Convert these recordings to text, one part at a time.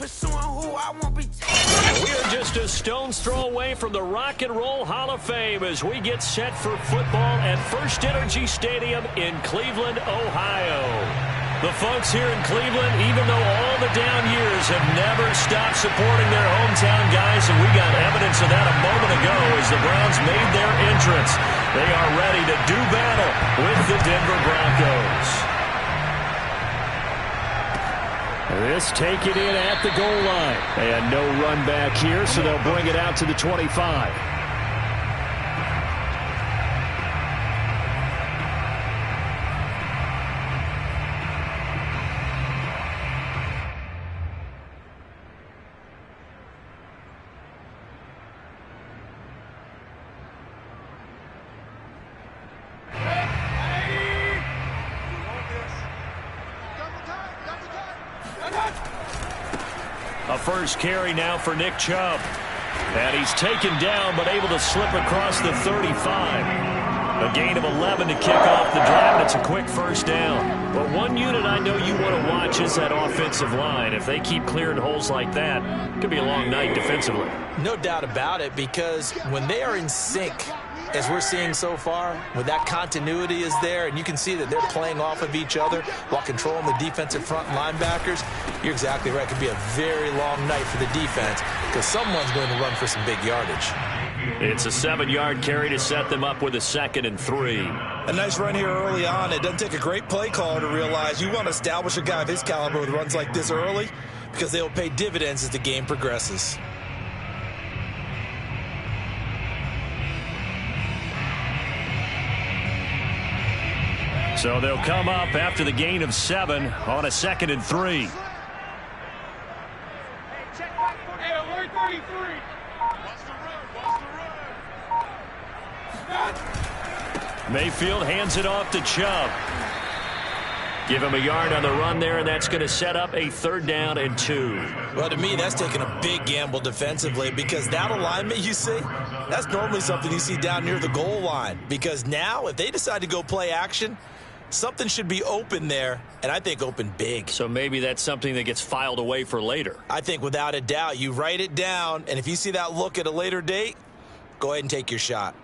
pursuing who I won't be. We're just a stone's throw away from the Rock and Roll Hall of Fame as we get set for football at First Energy Stadium in Cleveland, Ohio. The folks here in Cleveland, even though all the down years, have never stopped supporting their hometown guys, and we got evidence of that a moment ago as the Browns made their entrance. They are ready to do battle with the Denver Broncos. This take it in at the goal line. And no run back here, so they'll bring it out to the 25. A first carry now for Nick Chubb. And he's taken down, but able to slip across the 35. A gain of 11 to kick off the drive, and it's a quick first down. But one unit I know you want to watch is that offensive line. If they keep clearing holes like that, it could be a long night defensively. No doubt about it, because when they are in sync, as we're seeing so far, when that continuity is there, and you can see that they're playing off of each other while controlling the defensive front linebackers, you're exactly right. It could be a very long night for the defense because someone's going to run for some big yardage. It's a 7-yard carry to set them up with a 2nd and 3. A nice run here early on. It doesn't take a great play caller to realize you want to establish a guy of his caliber with runs like this early because they'll pay dividends as the game progresses. So they'll come up after the gain of 7 on a 2nd and 3. Mayfield hands it off to Chubb. Give him a yard on the run there, and that's going to set up a 3rd down and 2. Well, to me, that's taking a big gamble defensively because that alignment you see, that's normally something you see down near the goal line. Because now, if they decide to go play action, something should be open there, and I think open big. So maybe that's something that gets filed away for later. I think without a doubt, you write it down, and if you see that look at a later date, go ahead and take your shot.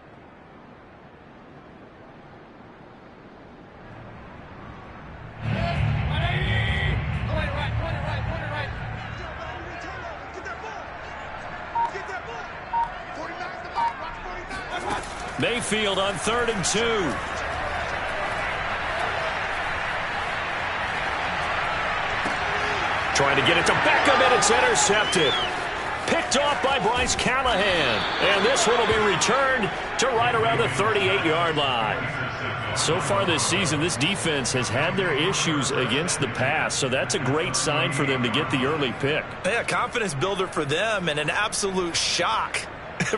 Mayfield on 3rd and 2. Trying to get it to Beckham, and it's intercepted. Picked off by Bryce Callahan. And this one will be returned to right around the 38-yard line. So far this season, this defense has had their issues against the pass, so that's a great sign for them to get the early pick. Yeah, confidence builder for them and an absolute shock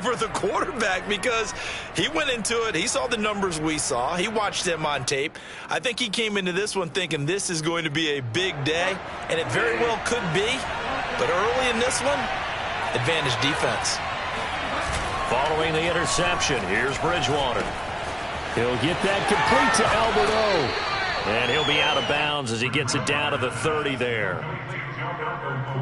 for the quarterback because he went into it. He saw the numbers we saw. He watched them on tape. I think he came into this one thinking this is going to be a big day, and it very well could be. But early in this one, advantage defense. Following the interception, here's Bridgewater. He'll get that complete to Albert O. And he'll be out of bounds as he gets it down to the 30 there.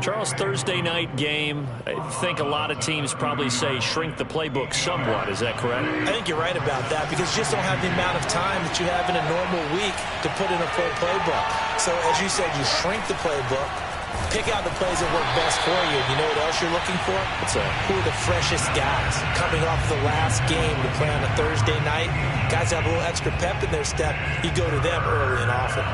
Charles, Thursday night game, I think a lot of teams probably say shrink the playbook somewhat. Is that correct? I think you're right about that because you just don't have the amount of time that you have in a normal week to put in a full playbook. So, as you said, you shrink the playbook, pick out the plays that work best for you. You know what else you're looking for? Who are the freshest guys coming off the last game to play on a Thursday night? Guys have a little extra pep in their step. You go to them early and often.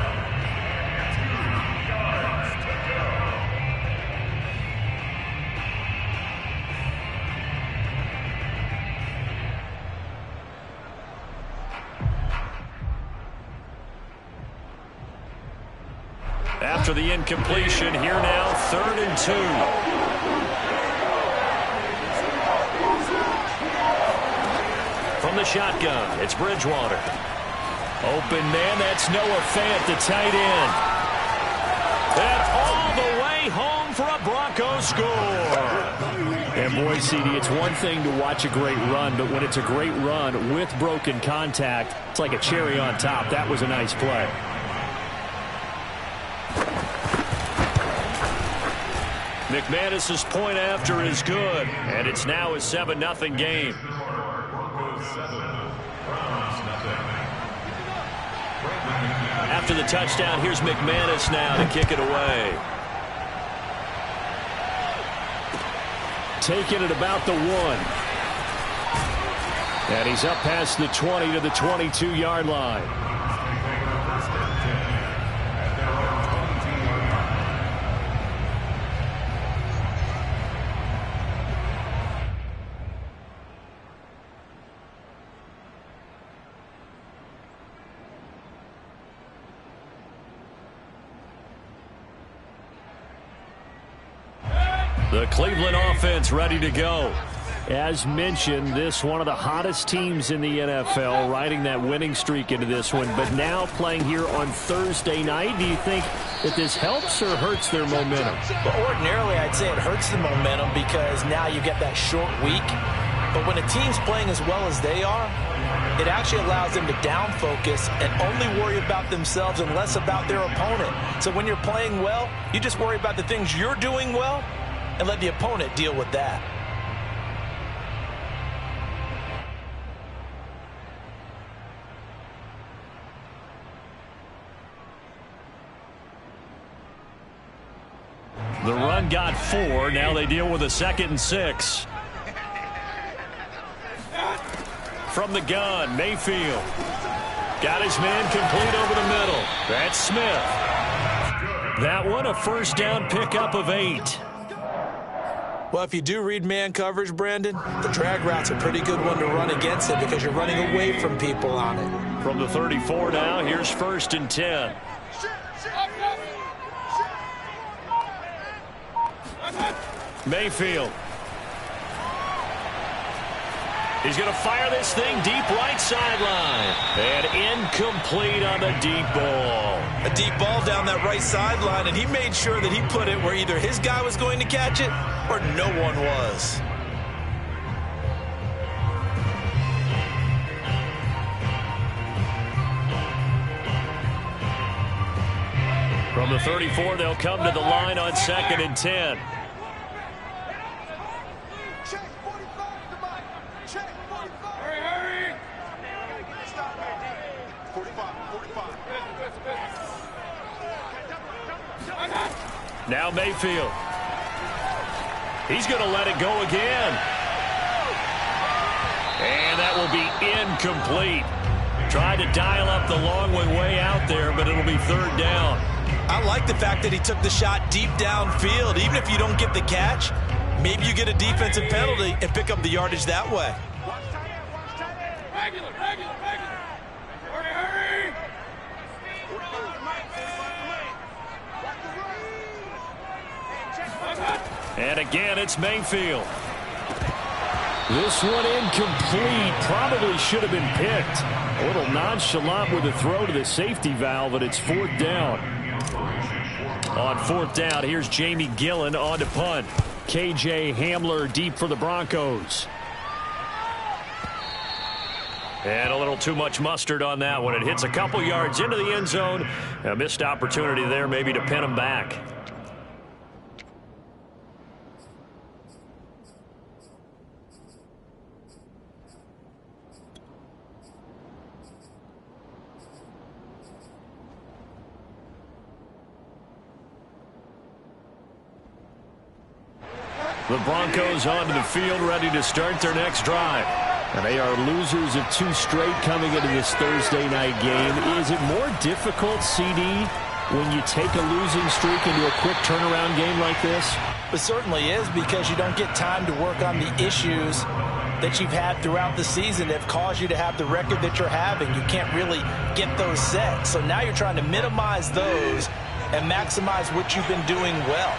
After the incompletion, here now, 3rd and 2. From the shotgun, it's Bridgewater. Open man, that's Noah Fant, the tight end. And all the way home for a Broncos score. And boy, CD, it's one thing to watch a great run, but when it's a great run with broken contact, it's like a cherry on top. That was a nice play. McManus's point after is good, and it's now a 7-0 game. After the touchdown, here's McManus now to kick it away. Taking it about the 1. And he's up past the 20 to the 22-yard line. The Cleveland offense ready to go. As mentioned, this one of the hottest teams in the NFL, riding that winning streak into this one, but now playing here on Thursday night. Do you think that this helps or hurts their momentum? Well, ordinarily, I'd say it hurts the momentum because now you get that short week. But when a team's playing as well as they are, it actually allows them to down focus and only worry about themselves and less about their opponent. So when you're playing well, you just worry about the things you're doing well and let the opponent deal with that. The run got 4. Now they deal with a 2nd and 6. From the gun, Mayfield. Got his man complete over the middle. That's Smith. That one a first down pickup of 8. Well, if you do read man coverage, Brandon, the drag route's a pretty good one to run against it because you're running away from people on it. From the 34 now, here's 1st and 10. Mayfield. He's going to fire this thing deep right sideline. And incomplete on the deep ball. A deep ball down that right sideline, and he made sure that he put it where either his guy was going to catch it or no one was. From the 34, they'll come to the line on 2nd and 10. Now Mayfield. He's going to let it go again. And that will be incomplete. Tried to dial up the long one way out there, but it'll be 3rd down. I like the fact that he took the shot deep downfield. Even if you don't get the catch, maybe you get a defensive penalty and pick up the yardage that way. And again, it's Mayfield. This one incomplete. Probably should have been picked. A little nonchalant with a throw to the safety valve, but it's 4th down. On 4th down, here's Jamie Gillen on to punt. KJ Hamler deep for the Broncos. And a little too much mustard on that one. It hits a couple yards into the end zone. A missed opportunity there maybe to pin him back. The Broncos onto the field, ready to start their next drive. And they are losers of 2 straight coming into this Thursday night game. Is it more difficult, CD, when you take a losing streak into a quick turnaround game like this? It certainly is, because you don't get time to work on the issues that you've had throughout the season that have caused you to have the record that you're having. You can't really get those set. So now you're trying to minimize those and maximize what you've been doing well.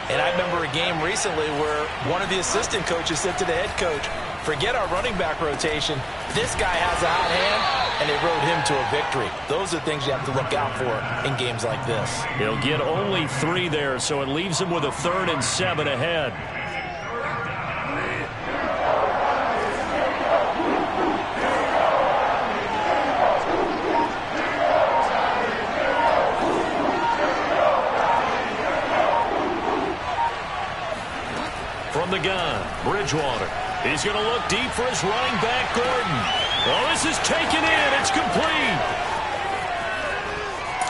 And I remember a game recently where one of the assistant coaches said to the head coach, forget our running back rotation. This guy has a hot hand, and they rode him to a victory. Those are things you have to look out for in games like this. He'll get only 3 there, so it leaves him with a 3rd and 7 ahead. From the gun, Bridgewater. He's going to look deep for his running back, Gordon. Oh, this is taken in. It's complete.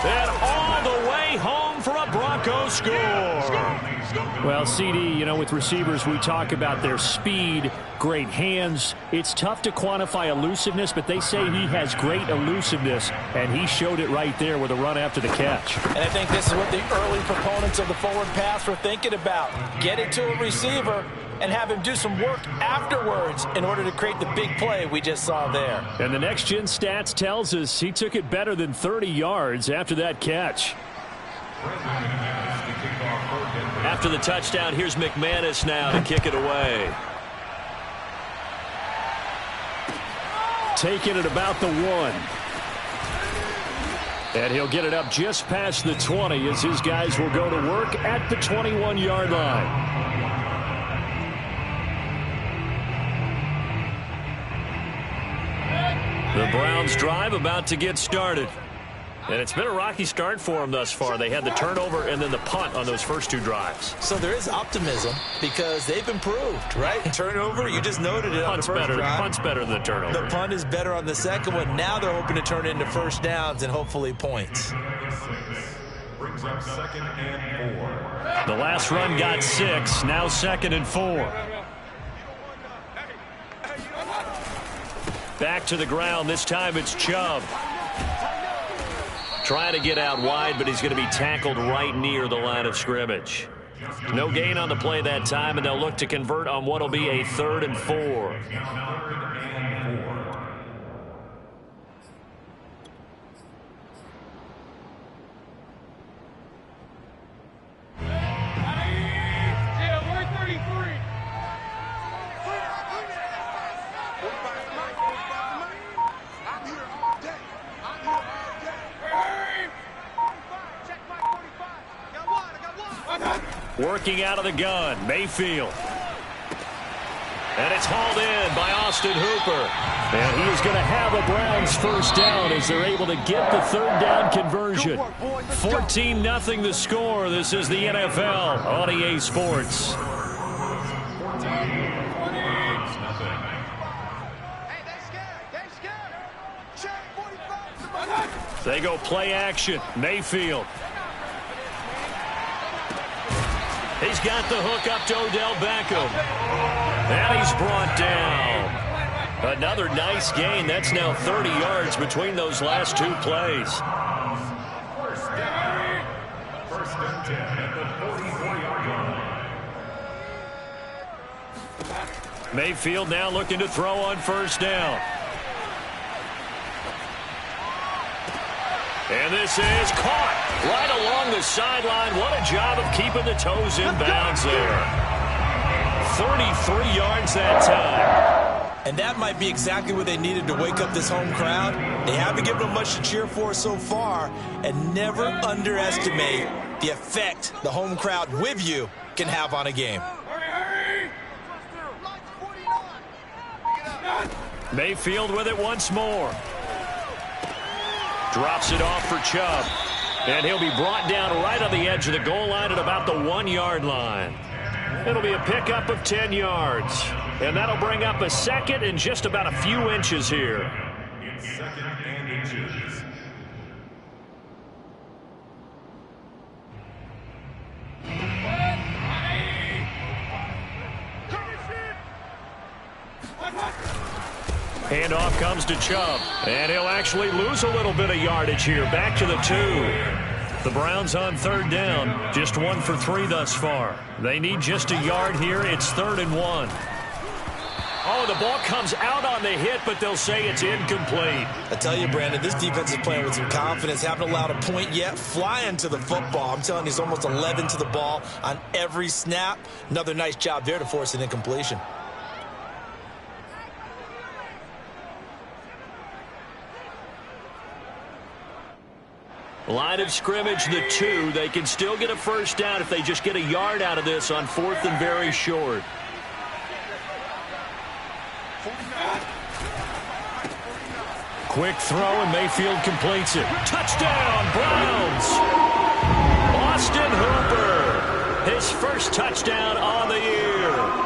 And all the way home for a Broncos score. Well, CD, you know, with receivers, we talk about their speed, great hands. It's tough to quantify elusiveness, but they say he has great elusiveness, and he showed it right there with a run after the catch. And I think this is what the early proponents of the forward pass were thinking about. Get it to a receiver and have him do some work afterwards in order to create the big play we just saw there. And the next-gen stats tells us he took it better than 30 yards after that catch. After the touchdown, here's McManus now to kick it away. Taking it about the 1. And he'll get it up just past the 20 as his guys will go to work at the 21-yard line. The Browns drive about to get started. And it's been a rocky start for them thus far. They had the turnover and then the punt on those first 2 drives. So there is optimism because they've improved, right? Turnover, you just noted it on the first drive. Punt's better than the turnover. The punt is better on the second one. Now they're hoping to turn it into first downs and hopefully points. Brings up 2nd and 4. The last run got 6. Now 2nd and 4. Back to the ground. This time it's Chubb. Trying to get out wide, but he's going to be tackled right near the line of scrimmage. No gain on the play that time, and they'll look to convert on what will be a 3rd and 4. Working out of the gun, Mayfield. And it's hauled in by Austin Hooper. And he is going to have a Browns first down as they're able to get the 3rd down conversion. 14-0 the score. This is the NFL on EA Sports. They go play action. Mayfield. He's got the hook up to Odell Beckham. And he's brought down. Another nice gain. That's now 30 yards between those last 2 plays. First and 10 at the 44-yard line. Mayfield now looking to throw on first down. And this is caught right along the sideline. What a job of keeping the toes in bounds there. 33 yards that time. And that might be exactly what they needed to wake up this home crowd. They haven't given them much to cheer for so far. And never underestimate the effect the home crowd with you can have on a game. Mayfield with it once more. Drops it off for Chubb. And he'll be brought down right on the edge of the goal line at about the 1-yard line. It'll be a pickup of 10 yards. And that'll bring up a 2nd and just about a few inches here. It's 2nd and inches. Handoff comes to Chubb. And he'll actually lose a little bit of yardage here. Back to the 2. The Browns on 3rd down. Just 1 for 3 thus far. They need just a yard here. It's 3rd and 1. Oh, the ball comes out on the hit, but they'll say it's incomplete. I tell you, Brandon, this defense is playing with some confidence. Haven't allowed a point yet. Flying to the football. I'm telling you, he's almost 11 to the ball on every snap. Another nice job there to force an incompletion. Line of scrimmage, the 2. They can still get a first down if they just get a yard out of this on 4th and very short. Quick throw, and Mayfield completes it. Touchdown, Browns! Austin Hooper, his first touchdown on the year.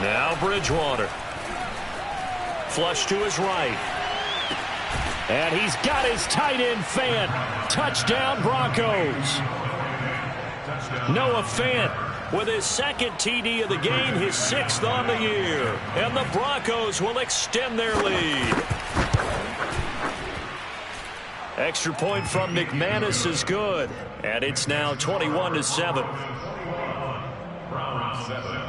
Now Bridgewater. Flush to his right. And he's got his tight end Fant. Touchdown Broncos. Noah Fant with his second TD of the game, his 6th on the year. And the Broncos will extend their lead. Extra point from McManus is good. And it's now 21-7. Round 7.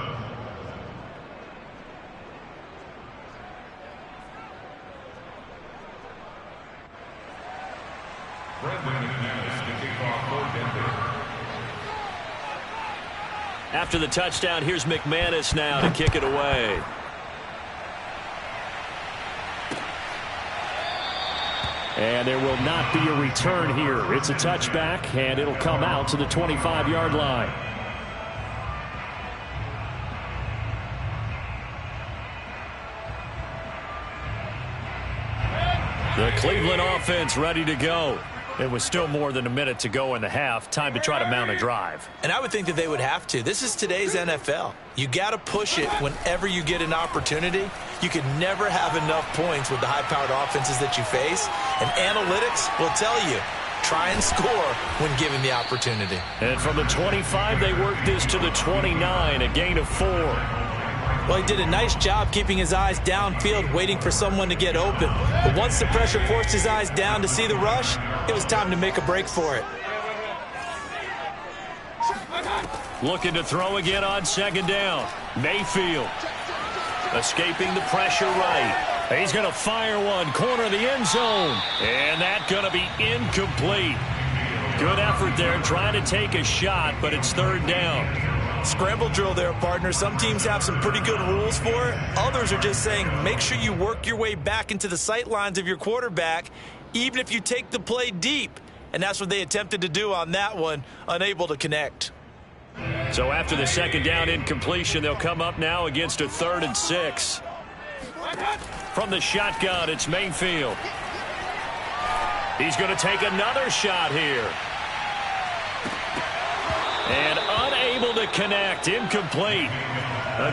After the touchdown, here's McManus now to kick it away. And there will not be a return here. It's a touchback, and it'll come out to the 25-yard line. The Cleveland offense ready to go. It was still more than a minute to go in the half. Time to try to mount a drive. And I would think that they would have to. This is today's NFL. You got to push it whenever you get an opportunity. You can never have enough points with the high-powered offenses that you face. And analytics will tell you, try and score when given the opportunity. And from the 25, they worked this to the 29, a gain of 4. Well, he did a nice job keeping his eyes downfield, waiting for someone to get open. But once the pressure forced his eyes down to see the rush, it was time to make a break for it. Looking to throw again on 2nd down. Mayfield escaping the pressure right. He's going to fire one, corner of the end zone. And that's going to be incomplete. Good effort there trying to take a shot, but it's 3rd down. Scramble drill there, partner. Some teams have some pretty good rules for it. Others are just saying make sure you work your way back into the sight lines of your quarterback, even if you take the play deep. And that's what they attempted to do on that one, unable to connect. So after the 2nd down incompletion, they'll come up now against a 3rd and 6. From the shotgun, it's Mayfield. He's going to take another shot here. And unable to connect, incomplete.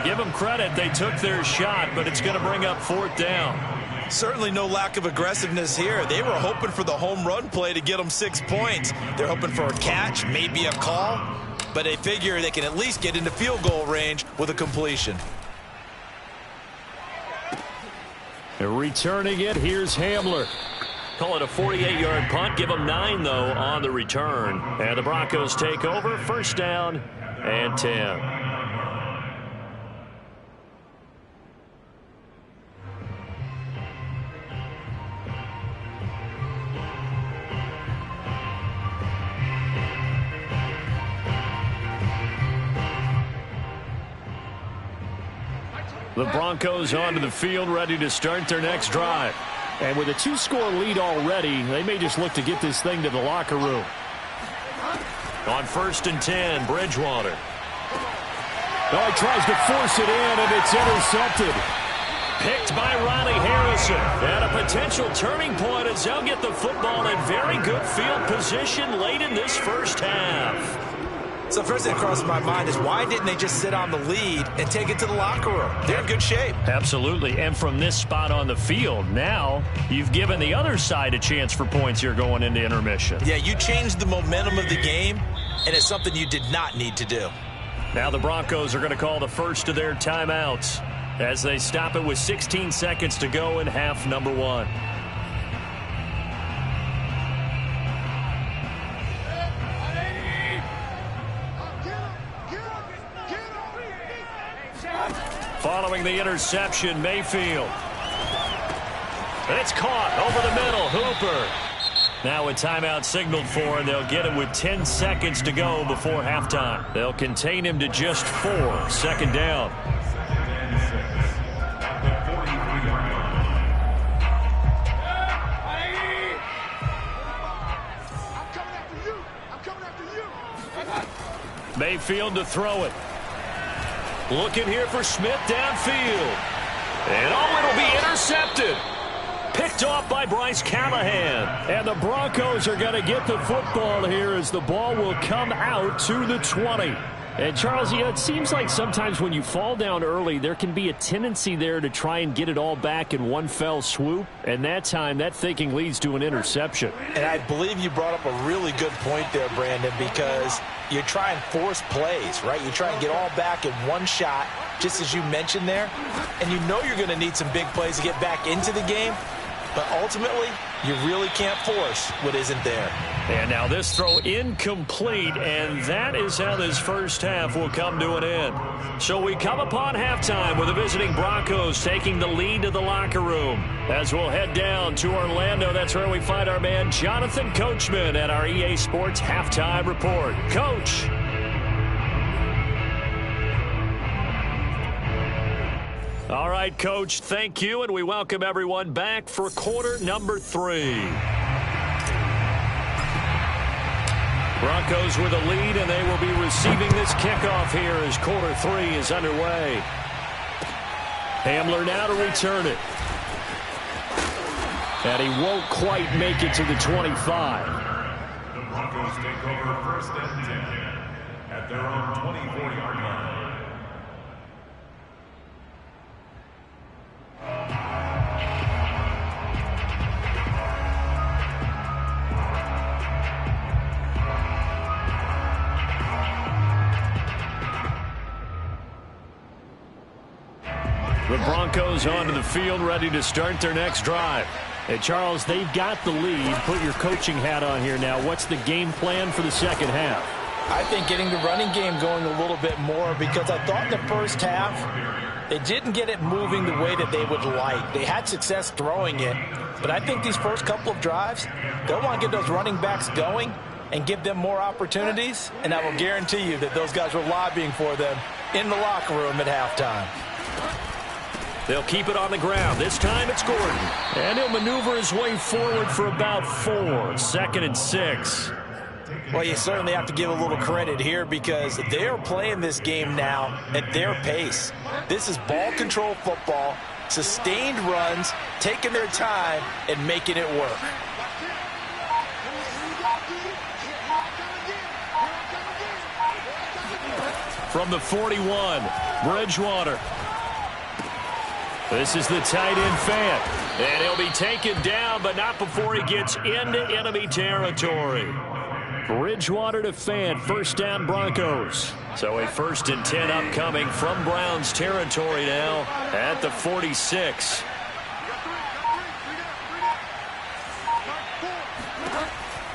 Give them credit, they took their shot, but it's going to bring up 4th down. Certainly no lack of aggressiveness here. They were hoping for the home run play to get them 6 points. They're hoping for a catch, maybe a call, but they figure they can at least get into field goal range with a completion. Returning it, here's Hamler. Call it a 48-yard punt. Give them 9, though, on the return. And the Broncos take over. 1st down and 10. The Broncos onto the field, ready to start their next drive. And with a 2-score lead already, they may just look to get this thing to the locker room. On 1st and 10, Bridgewater. Oh, he tries to force it in, and it's intercepted. Picked by Ronnie Harrison. And a potential turning point as they'll get the football in very good field position late in this 1st half. So first thing that crosses my mind is why didn't they just sit on the lead and take it to the locker room? They're in good shape. Absolutely. And from this spot on the field, now you've given the other side a chance for points here going into intermission. Yeah, you changed the momentum of the game, and it's something you did not need to do. Now the Broncos are going to call the first of their timeouts as they stop it with 16 seconds to go in half number 1. Following the interception, Mayfield. It's caught over the middle. Hooper. Now a timeout signaled for, and they'll get it with 10 seconds to go before halftime. They'll contain him to just 4. 2nd down. Mayfield to throw it. Looking here for Smith downfield. And it'll be intercepted. Picked off by Bryce Callahan. And the Broncos are going to get the football here as the ball will come out to the 20. And, Charles, it seems like sometimes when you fall down early, there can be a tendency there to try and get it all back in one fell swoop. And that time, that thinking leads to an interception. And I believe you brought up a really good point there, Brandon, because you try and force plays, right? You try and get all back in one shot, just as you mentioned there. And you know you're going to need some big plays to get back into the game. But ultimately, you really can't force what isn't there. And now this throw incomplete, and that is how this first half will come to an end. So we come upon halftime with the visiting Broncos taking the lead to the locker room. As we'll head down to Orlando, that's where we find our man Jonathan Coachman at our EA Sports Halftime Report. Coach. All right, Coach, thank you, and we welcome everyone back for quarter number 3. Broncos with a lead, and they will be receiving this kickoff here as quarter 3 is underway. Hamler now to return it. And he won't quite make it to the 25. The Broncos take over first and 10 at their own 24-yard line. The Broncos onto the field, ready to start their next drive. Hey, Charles, they've got the lead. Put your coaching hat on here now. What's the game plan for the second half? I think getting the running game going a little bit more, because I thought in the first half they didn't get it moving the way that they would like. They had success throwing it, but I think these first couple of drives, they'll want to get those running backs going and give them more opportunities, and I will guarantee you that those guys were lobbying for them in the locker room at halftime. They'll keep it on the ground. This time it's Gordon. And he'll maneuver his way forward for about 4. 2nd and 6. Well, you certainly have to give a little credit here because they are playing this game now at their pace. This is ball control football, sustained runs, taking their time and making it work. From the 41, Bridgewater. This is the tight end Fant. And he'll be taken down, but not before he gets into enemy territory. Bridgewater to Fant. First down, Broncos. So a 1st and 10 upcoming from Browns territory now at the 46.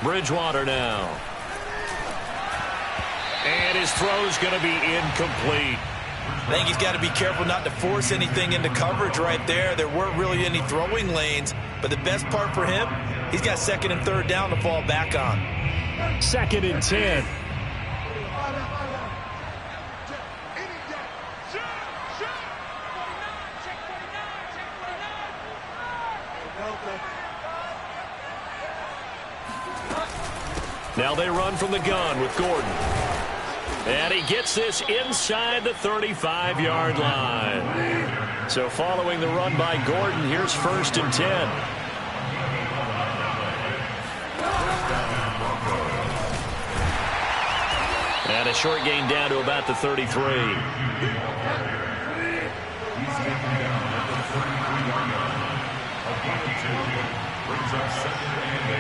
Bridgewater now. And his throw's going to be incomplete. I think he's got to be careful not to force anything into coverage right there. There weren't really any throwing lanes, but the best part for him, he's got 2nd and 3rd down to fall back on. 2nd and 10. Now they run from the gun with Gordon. And he gets this inside the 35-yard line. So following the run by Gordon, here's 1st and 10. And a short gain down to about the 33. He's taken down at the 33-yard line. A 42 brings up 2nd and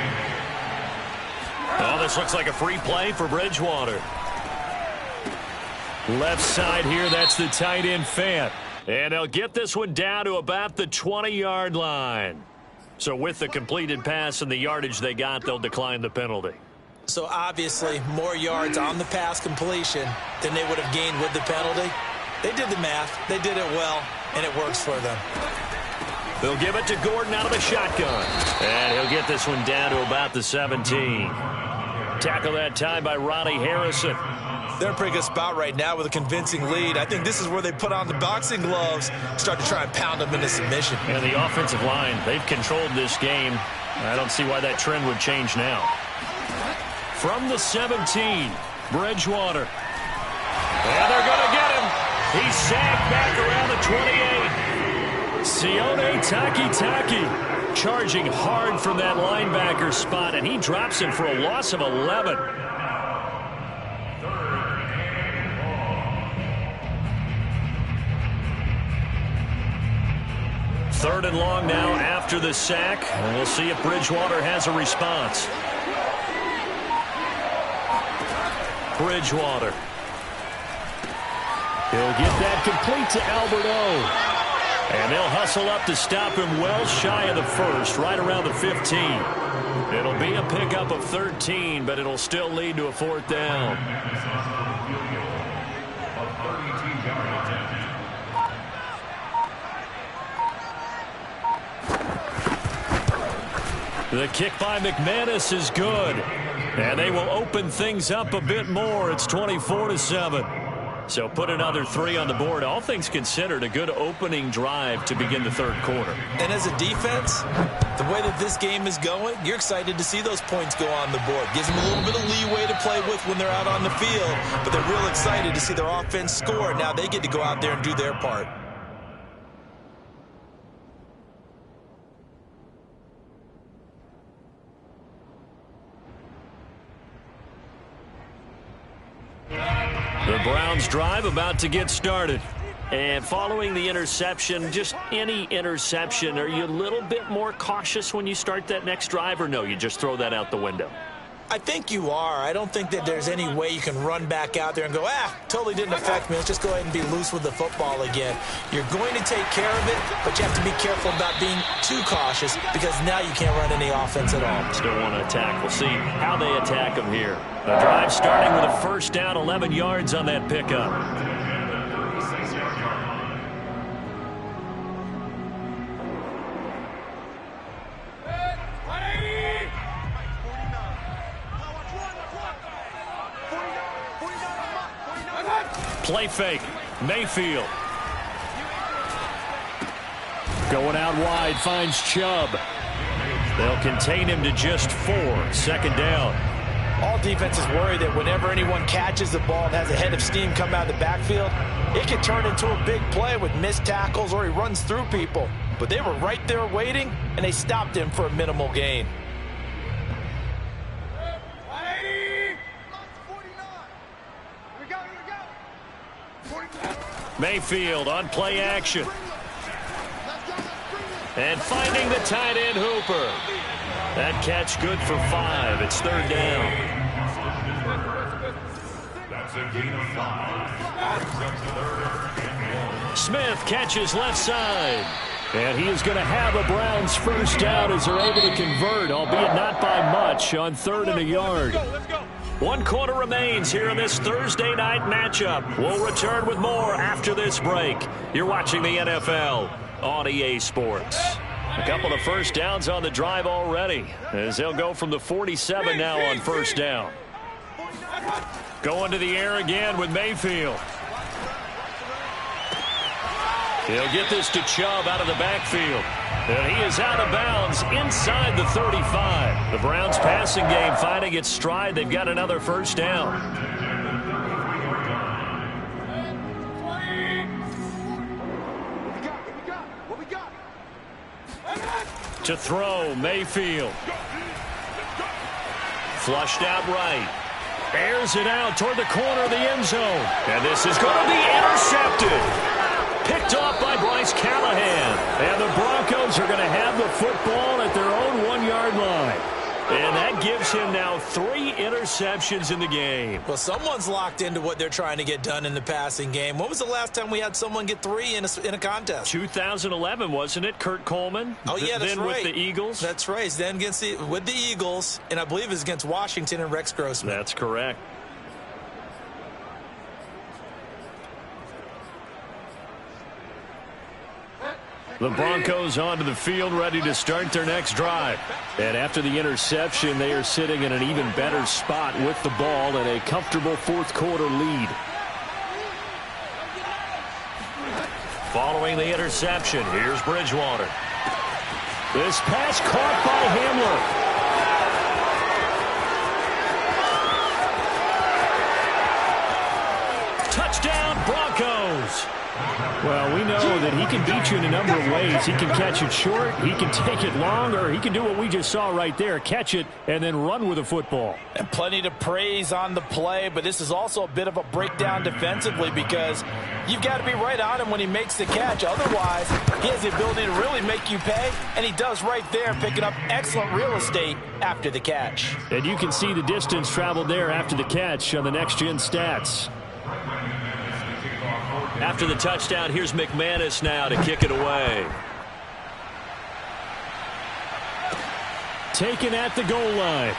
8. Oh, this looks like a free play for Bridgewater. Left side here, that's the tight end Fant. And they'll get this one down to about the 20-yard line. So with the completed pass and the yardage they got, they'll decline the penalty. So obviously more yards on the pass completion than they would have gained with the penalty. They did the math, they did it well, and it works for them. They'll give it to Gordon out of the shotgun. And he'll get this one down to about the 17. Tackle that time by Ronnie Harrison. They're in a pretty good spot right now with a convincing lead. I think this is where they put on the boxing gloves, start to try and pound them into submission. And the offensive line, they've controlled this game. I don't see why that trend would change now. From the 17, Bridgewater. And they're going to get him. He's sacked back around the 28. Sione Takitaki charging hard from that linebacker spot, and he drops him for a loss of 11. 3rd and long now after the sack, and we'll see if Bridgewater has a response. Bridgewater. He'll get that complete to Albert O. And they'll hustle up to stop him well shy of the first, right around the 15. It'll be a pickup of 13, but it'll still lead to a 4th down. The kick by McManus is good. And they will open things up a bit more. It's 24-7. So put another 3 on the board. All things considered, a good opening drive to begin the 3rd quarter. And as a defense, the way that this game is going, you're excited to see those points go on the board. Gives them a little bit of leeway to play with when they're out on the field, but they're real excited to see their offense score. Now they get to go out there and do their part. The Browns drive about to get started. And following the interception, just any interception, are you a little bit more cautious when you start that next drive, or no, you just throw that out the window? I think you are. I don't think that there's any way you can run back out there and go, totally didn't affect me. Let's just go ahead and be loose with the football again. You're going to take care of it, but you have to be careful about being too cautious because now you can't run any offense at all. Still want to attack. We'll see how they attack them here. A drive starting with a 1st down, 11 yards on that pickup. Play fake. Mayfield. Going out wide, finds Chubb. They'll contain him to just 4. 2nd down. All defenses worry that whenever anyone catches the ball and has a head of steam come out of the backfield, it can turn into a big play with missed tackles or he runs through people. But they were right there waiting, and they stopped him for a minimal gain. Mayfield on play action. And finding the tight end Hooper. That catch good for 5. It's 3rd down. That's a gain of 5. Smith catches left side. And he is going to have a Browns 1st down as they're able to convert, albeit not by much, on 3rd and a yard. 1 quarter remains here in this Thursday night matchup. We'll return with more after this break. You're watching the NFL on EA Sports. A couple of 1st downs on the drive already, as they'll go from the 47 now on 1st down. Going to the air again with Mayfield. He'll get this to Chubb out of the backfield. And he is out of bounds inside the 35. The Browns passing game finding its stride. They've got another 1st down. To throw, Mayfield. Flushed out right. Airs it out toward the corner of the end zone. And this is going to be intercepted. Picked off by Bryce Callahan. And the Broncos are going to have the football at their own 1-yard line. And that gives him now 3 interceptions in the game. Well, someone's locked into what they're trying to get done in the passing game. When was the last time we had someone get 3 in a contest? 2011, wasn't it? Kurt Coleman? Oh, yeah, that's then right. With the Eagles? That's right. Then with the Eagles, and I believe it was against Washington and Rex Grossman. That's correct. The Broncos onto the field, ready to start their next drive. And after the interception, they are sitting in an even better spot with the ball and a comfortable 4th quarter lead. Following the interception, here's Bridgewater. This pass caught by Hamler. Touchdown, Broncos. Steelers. Well, we know that he can beat you in a number of ways. He can catch it short, he can take it long, or he can do what we just saw right there, catch it and then run with the football. And plenty to praise on the play, but this is also a bit of a breakdown defensively because you've got to be right on him when he makes the catch. Otherwise, he has the ability to really make you pay, and he does right there, picking up excellent real estate after the catch. And you can see the distance traveled there after the catch on the next-gen stats. After the touchdown, here's McManus now to kick it away. Taken at the goal line.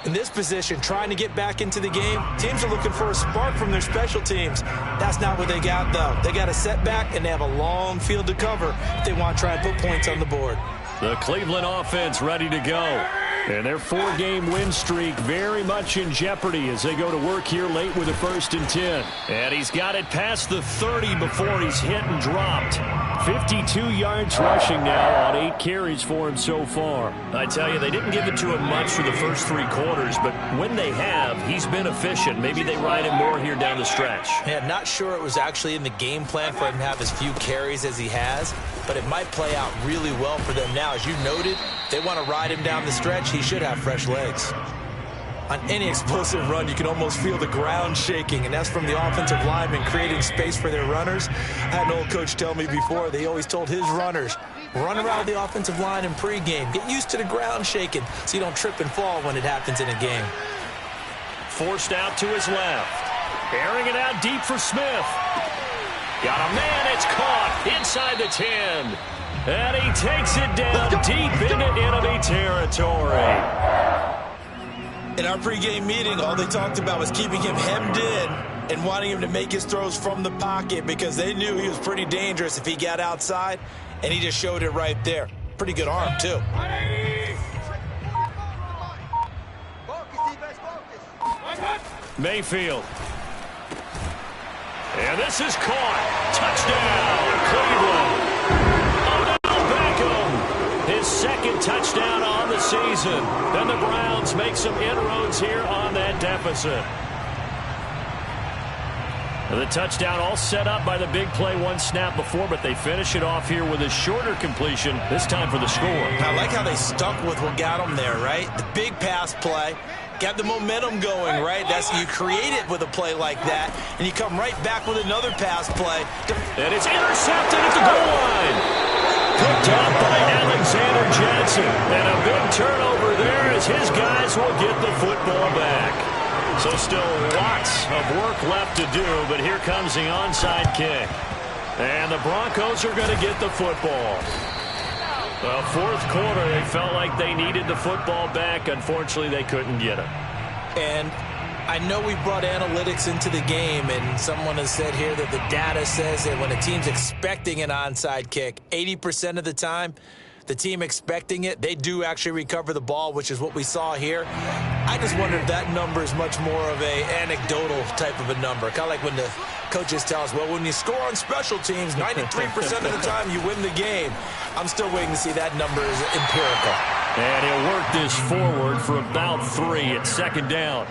In this position, trying to get back into the game, teams are looking for a spark from their special teams. That's not what they got, though. They got a setback, and they have a long field to cover if they want to try and put points on the board. The Cleveland offense ready to go. And their 4-game win streak very much in jeopardy as they go to work here late with a 1st and 10. And he's got it past the 30 before he's hit and dropped. 52 yards rushing now on 8 carries for him so far. I tell you, they didn't give it to him much for the first 3 quarters, but when they have, he's been efficient. Maybe they ride him more here down the stretch. Yeah, not sure it was actually in the game plan for him to have as few carries as he has, but it might play out really well for them now. As you noted, they want to ride him down the stretch. He should have fresh legs. On any explosive run, you can almost feel the ground shaking, and that's from the offensive linemen creating space for their runners. I had an old coach tell me before, they always told his runners, run around the offensive line in pregame. Get used to the ground shaking so you don't trip and fall when it happens in a game. Forced out to his left. Airing it out deep for Smith. Got a man, it's caught inside the 10. And he takes it down deep into enemy territory. In our pregame meeting, all they talked about was keeping him hemmed in and wanting him to make his throws from the pocket because they knew he was pretty dangerous if he got outside, and he just showed it right there. Pretty good arm, too. Mayfield. And this is caught. Touchdown, Cleveland. Odell Beckham. His 2nd touchdown on the season. Then the Browns make some inroads here on that deficit. The touchdown all set up by the big play 1 snap before, but they finish it off here with a shorter completion, this time for the score. I like how they stuck with what got them there, right? The big pass play. Got the momentum going, right? That's you create it with a play like that, and you come right back with another pass play. And it's intercepted at the goal line. Picked up by Alexander Johnson. And a big turnover there as his guys will get the football back. So still lots of work left to do, but here comes the onside kick. And the Broncos are going to get the football. The 4th quarter, they felt like they needed the football back. Unfortunately, they couldn't get it. And I know we brought analytics into the game, and someone has said here that the data says that when a team's expecting an onside kick, 80% of the time, the team expecting it, they do actually recover the ball, which is what we saw here. I just wonder if that number is much more of a anecdotal type of a number. Kind of like when the coaches tell us, well, when you score on special teams, 93% of the time you win the game. I'm still waiting to see that number is empirical. And he'll work this forward for about 3 at 2nd down.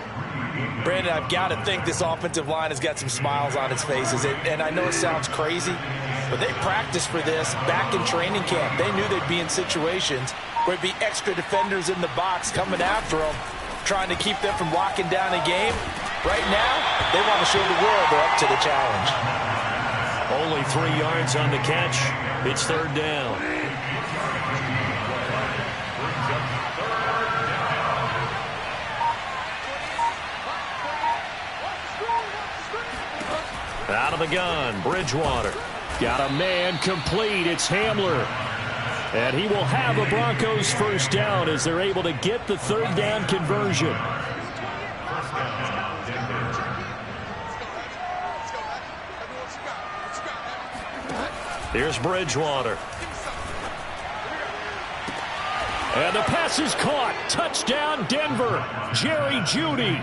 Brandon, I've got to think this offensive line has got some smiles on its faces. And I know it sounds crazy, but they practiced for this back in training camp. They knew they'd be in situations where it'd be extra defenders in the box coming after them, trying to keep them from locking down a game. Right now, they want to show the world they're up to the challenge. Only 3 yards on the catch. It's 3rd down. Out of the gun, Bridgewater. Got a man complete. It's Hamler. And he will have a Broncos 1st down as they're able to get the 3rd down conversion. Here's Bridgewater. And the pass is caught. Touchdown, Denver. Jerry Jeudy.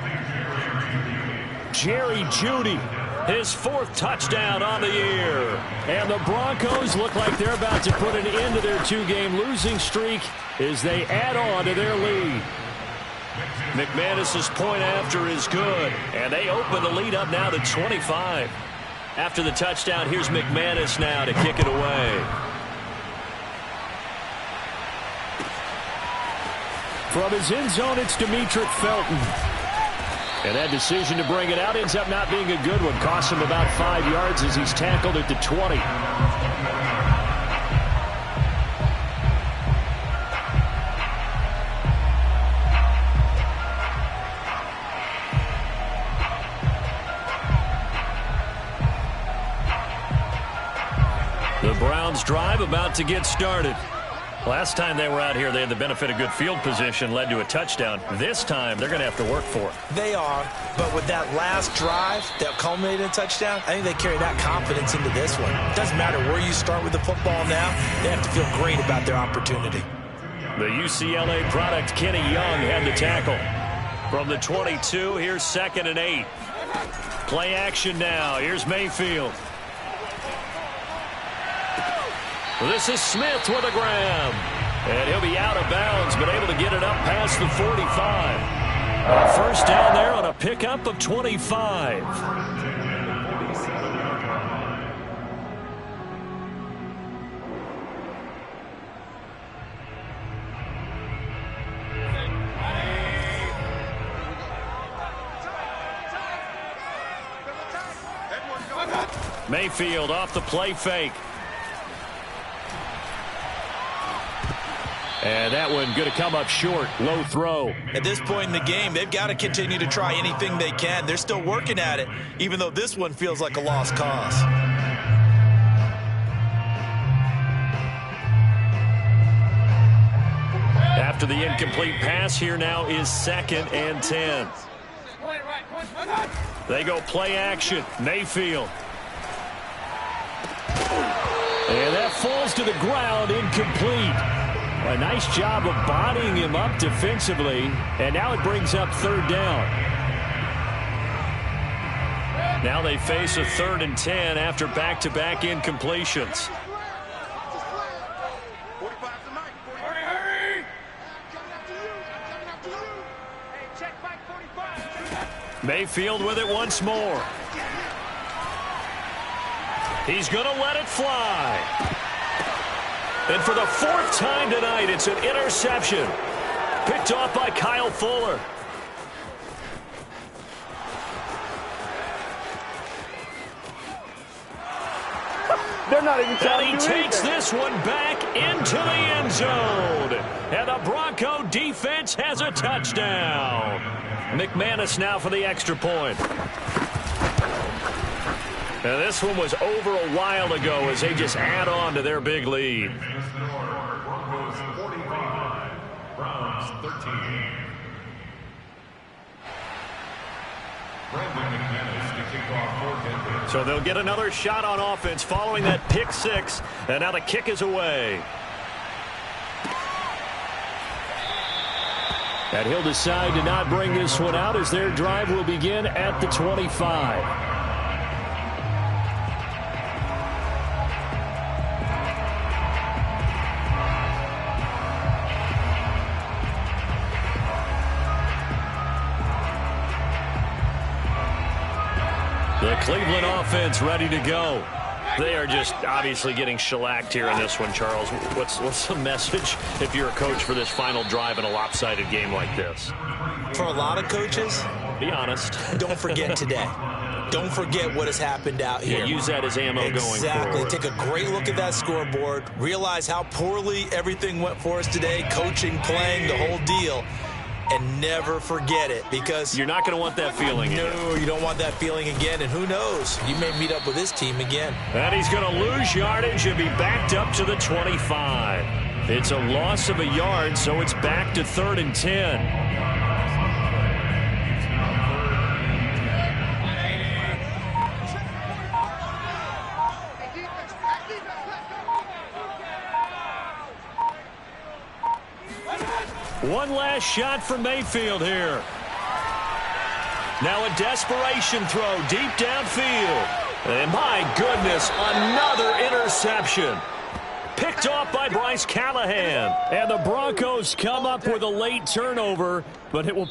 Jerry Jeudy. His 4th touchdown on the year. And the Broncos look like they're about to put an end to their 2-game losing streak as they add on to their lead. McManus's point after is good, and they open the lead up now to 25. After the touchdown, here's McManus now to kick it away. From his end zone, it's Demetric Felton. And that decision to bring it out ends up not being a good one. Costs him about 5 yards as he's tackled at the 20. The Browns drive about to get started. Last time they were out here, they had the benefit of good field position, led to a touchdown. This time, they're going to have to work for it. They are, but with that last drive that culminated in a touchdown, I think they carry that confidence into this one. It doesn't matter where you start with the football now. They have to feel great about their opportunity. The UCLA product, Kenny Young, had the tackle. From the 22, here's 2nd and 8. Play action now. Here's Mayfield. This is Smith with a grab. And he'll be out of bounds, but able to get it up past the 45. First down there on a pickup of 25. Mayfield off the play fake. And that one going to come up short. Low throw. At this point in the game, they've got to continue to try anything they can. They're still working at it, even though this one feels like a lost cause. After the incomplete pass, here now is 2nd and 10. They go play action. Mayfield. And that falls to the ground, incomplete. A nice job of bodying him up defensively, and now it brings up 3rd down. Now they face a 3rd and 10 after back-to-back incompletions. Mayfield with it once more. He's going to let it fly. And for the 4th time tonight, it's an interception. Picked off by Kyle Fuller. They're not even trying And to he do takes anything. this one back into the end zone. And the Bronco defense has a touchdown. McManus now for the extra point. And this one was over a while ago as they just add on to their big lead. Broncos 45, Browns 13. Brandon McManus to kick off for Denver. So they'll get another shot on offense following that pick 6. And now the kick is away. And he'll decide to not bring this one out as their drive will begin at the 25. The Cleveland offense ready to go. They are just obviously getting shellacked here in this one, Charles. What's the message if you're a coach for this final drive in a lopsided game like this? For a lot of coaches, Be honest. don't forget today. Don't forget what has happened out here. Yeah, use that as ammo going forward. Exactly. Take a great look at that scoreboard. Realize how poorly everything went for us today. Coaching, playing, the whole deal. And never forget it, because You're not going to want that feeling again. no, you don't want that feeling again. And who knows? You may meet up with this team again. And he's going to lose yardage and be backed up to the 25. It's a loss of a yard, so it's back to 3rd and 10. One last shot for Mayfield here. Now a desperation throw deep downfield. And my goodness, another interception. Picked off by Bryce Callahan. And the Broncos come up with a late turnover, but it will